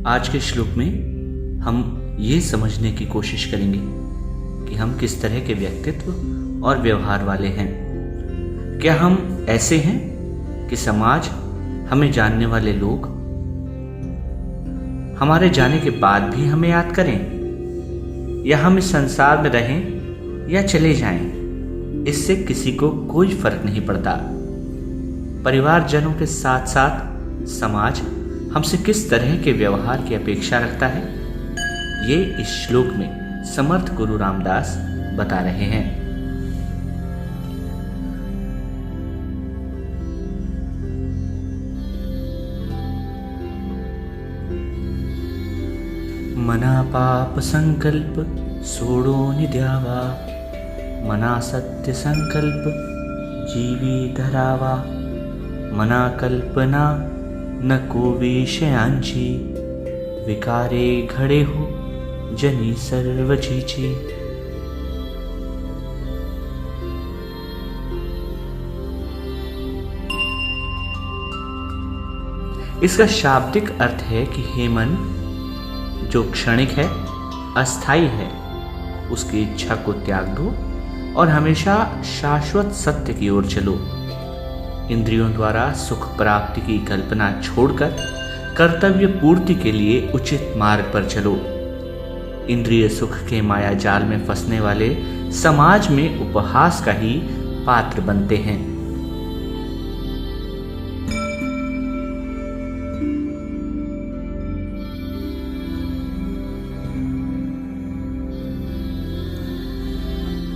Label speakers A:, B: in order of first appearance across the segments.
A: आज के श्लोक में हम ये समझने की कोशिश करेंगे कि हम किस तरह के व्यक्तित्व और व्यवहार वाले हैं। क्या हम ऐसे हैं कि समाज, हमें जानने वाले लोग हमारे जाने के बाद भी हमें याद करें, या हम इस संसार में रहें या चले जाएं, इससे किसी को कोई फर्क नहीं पड़ता। परिवारजनों के साथ साथ समाज हमसे किस तरह के व्यवहार की अपेक्षा रखता है, ये इस श्लोक में समर्थ गुरु रामदास बता रहे हैं। मना पाप संकल्प सोडो निद्यावा, मना सत्य संकल्प जीवी धरावा, मना कल्पना नको विषयांची, विकारे घडे हो जनी सर्वचीची। इसका शाब्दिक अर्थ है कि हे मन, जो क्षणिक है, अस्थाई है, उसकी इच्छा को त्याग दो और हमेशा शाश्वत सत्य की ओर चलो। इंद्रियों द्वारा सुख प्राप्ति की कल्पना छोड़कर कर्तव्य पूर्ति के लिए उचित मार्ग पर चलो। इंद्रिय सुख के माया जाल में फंसने वाले समाज में उपहास का ही पात्र बनते हैं।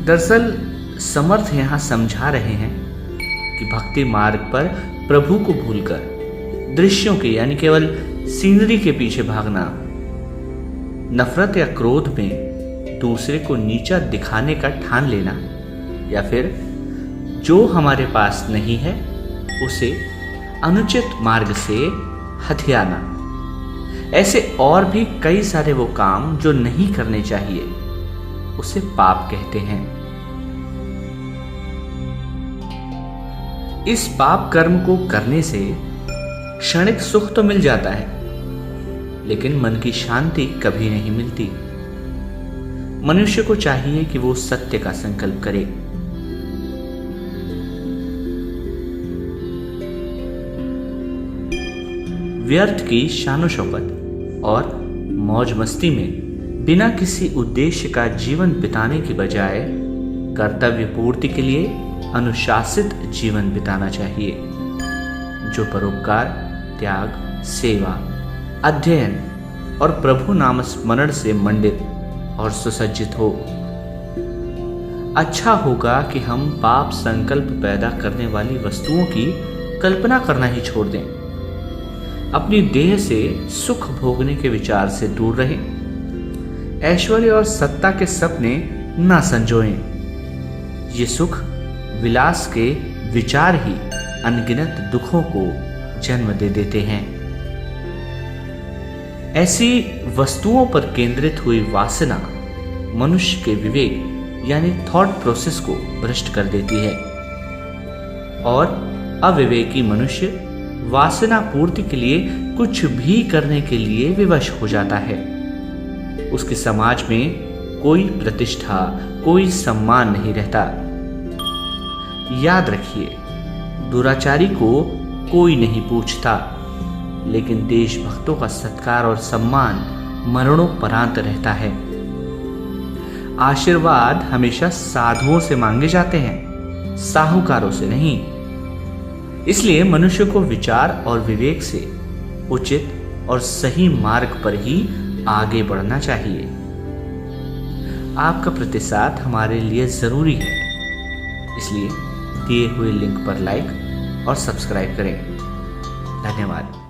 A: दरअसल समर्थ यहां समझा रहे हैं कि भक्ति मार्ग पर प्रभु को भूलकर दृश्यों के यानी केवल सीनरी के पीछे भागना, नफरत या क्रोध में दूसरे को नीचा दिखाने का ठान लेना, या फिर जो हमारे पास नहीं है उसे अनुचित मार्ग से हथियाना, ऐसे और भी कई सारे वो काम जो नहीं करने चाहिए, उसे पाप कहते हैं। इस पाप कर्म को करने से क्षणिक सुख तो मिल जाता है, लेकिन मन की शांति कभी नहीं मिलती। मनुष्य को चाहिए कि वो सत्य का संकल्प करे। व्यर्थ की शानो शौकत और मौज मस्ती में बिना किसी उद्देश्य का जीवन बिताने की बजाय कर्तव्य पूर्ति के लिए अनुशासित जीवन बिताना चाहिए, जो परोपकार, त्याग, सेवा, अध्ययन और प्रभु नाम स्मरण से मंडित और सुसज्जित हो। अच्छा होगा कि हम पाप संकल्प पैदा करने वाली वस्तुओं की कल्पना करना ही छोड़ दें। अपनी देह से सुख भोगने के विचार से दूर रहें। ऐश्वर्य और सत्ता के सपने ना संजोएं। ये सुख विलास के विचार ही अनगिनत दुखों को जन्म दे देते हैं। ऐसी वस्तुओं पर केंद्रित हुई वासना मनुष्य के विवेक यानी थॉट प्रोसेस को भ्रष्ट कर देती है, और अविवेकी मनुष्य वासना पूर्ति के लिए कुछ भी करने के लिए विवश हो जाता है। उसके समाज में कोई प्रतिष्ठा, कोई सम्मान नहीं रहता। याद रखिए, दुराचारी को कोई नहीं पूछता, लेकिन देशभक्तों का सत्कार और सम्मान मरणोपरांत रहता है। आशीर्वाद हमेशा साधुओं से मांगे जाते हैं, साहूकारों से नहीं। इसलिए मनुष्य को विचार और विवेक से उचित और सही मार्ग पर ही आगे बढ़ना चाहिए। आपका प्रतिसाद हमारे लिए जरूरी है, इसलिए दिए हुए लिंक पर लाइक और सब्सक्राइब करें। धन्यवाद।